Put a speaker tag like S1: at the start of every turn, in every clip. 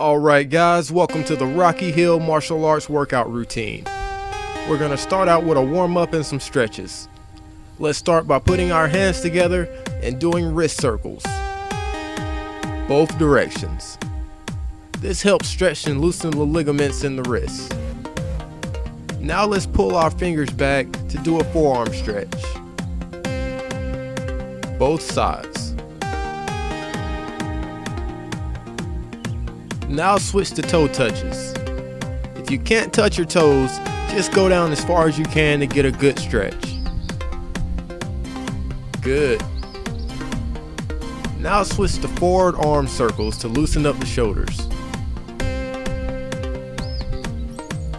S1: Alright guys, welcome to the Rocky Hill Martial Arts workout routine. We're going to start out with a warm up and some stretches. Let's start by putting our hands together and doing wrist circles, both directions. This helps stretch and loosen the ligaments in the wrists. Now let's pull our fingers back to do a forearm stretch, both sides. Now switch to toe touches. If you can't touch your toes, just go down as far as you can to get a good stretch. Good. Now switch to forward arm circles to loosen up the shoulders.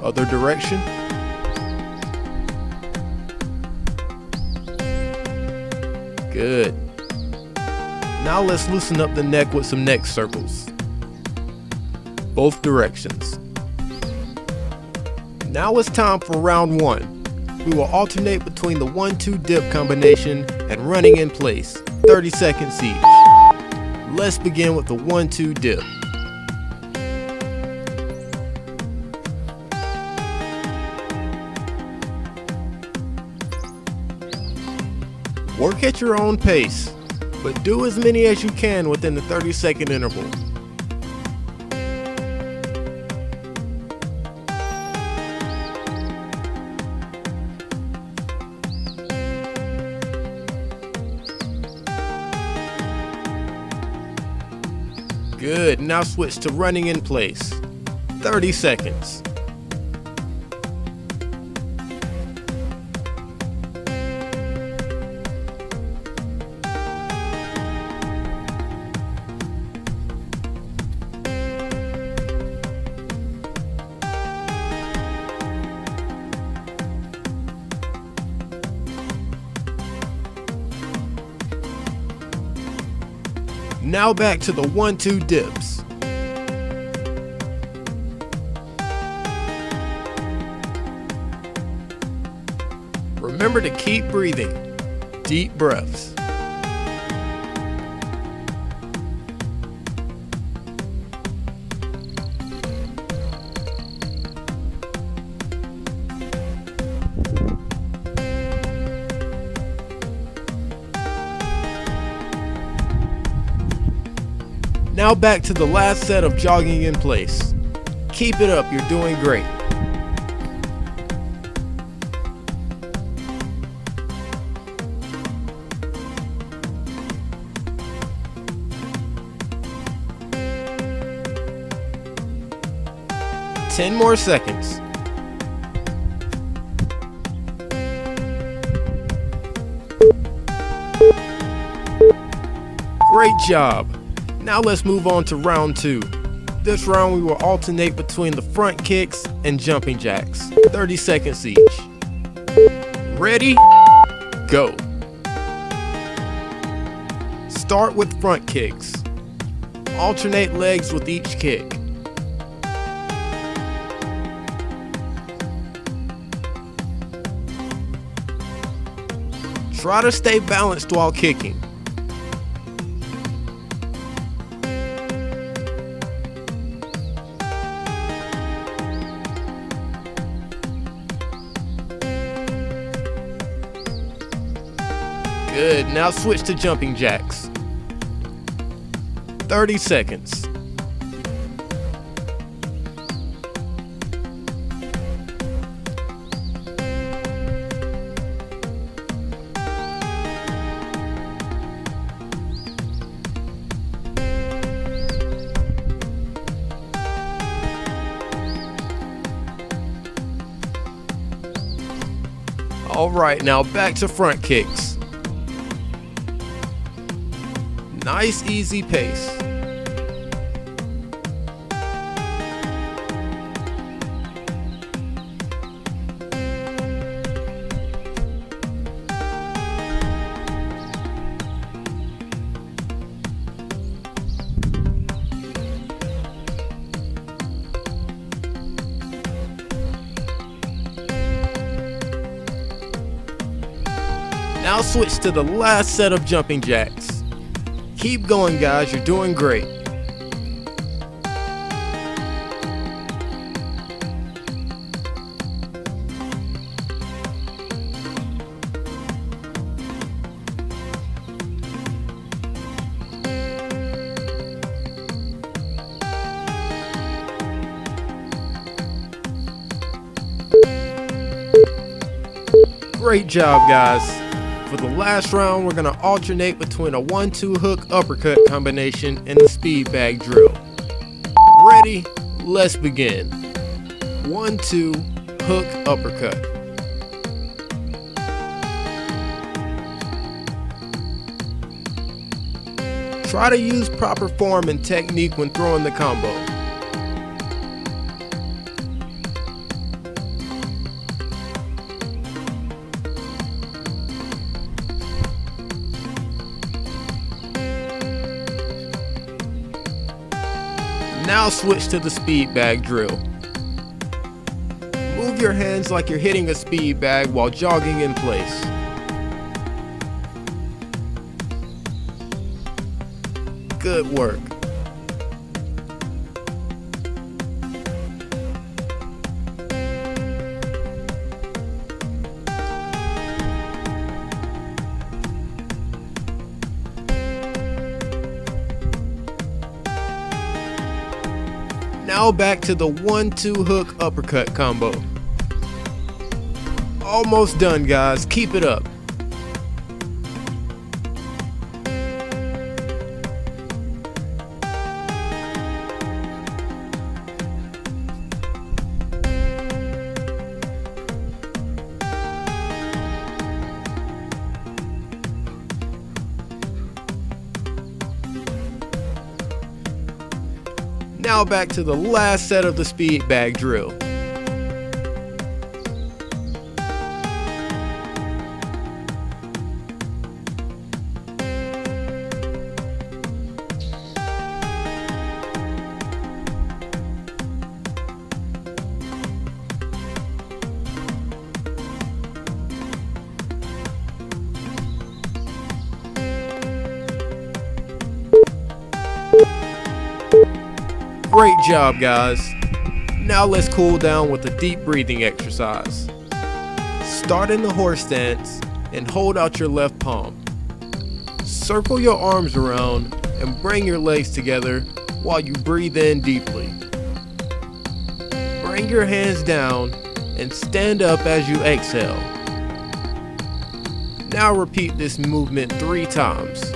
S1: Other direction. Good. Now let's loosen up the neck with some neck circles, both directions. Now it's time for round one. We will alternate between the 1-2 dip combination and running in place, 30 seconds each. Let's begin with the 1-2 dip. Work at your own pace, but do as many as you can within the 30-second interval. Good, now switch to running in place, 30 seconds. Now back to the 1-2 dips. Remember to keep breathing. Deep breaths. Now back to the last set of jogging in place. Keep it up, you're doing great. Ten more seconds. Great job. Now let's move on to round two. This round we will alternate between the front kicks and jumping jacks, 30 seconds each. Ready? Go. Start with front kicks. Alternate legs with each kick. Try to stay balanced while kicking. Good, now switch to jumping jacks. 30 seconds. Alright, now back to front kicks. Nice, easy pace. Now switch to the last set of jumping jacks. Keep going guys, you're doing great. Great job, guys. For the last round, we're gonna alternate between a 1-2 hook uppercut combination and the speed bag drill. Ready? Let's begin. 1-2 hook uppercut. Try to use proper form and technique when throwing the combo. Now switch to the speed bag drill. Move your hands like you're hitting a speed bag while jogging in place. Good work. Now back to the 1-2 hook uppercut combo. Almost done, guys. Keep it up. Now back to the last set of the speed bag drill. Great job, guys. Now let's cool down with a deep breathing exercise. Start in the horse stance and hold out your left palm. Circle your arms around and bring your legs together while you breathe in deeply. Bring your hands down and stand up as you exhale. Now repeat this movement 3 times.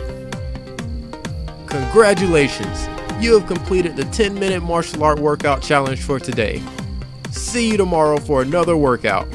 S1: Congratulations! You have completed the 10-minute martial art workout challenge for today. See you tomorrow for another workout.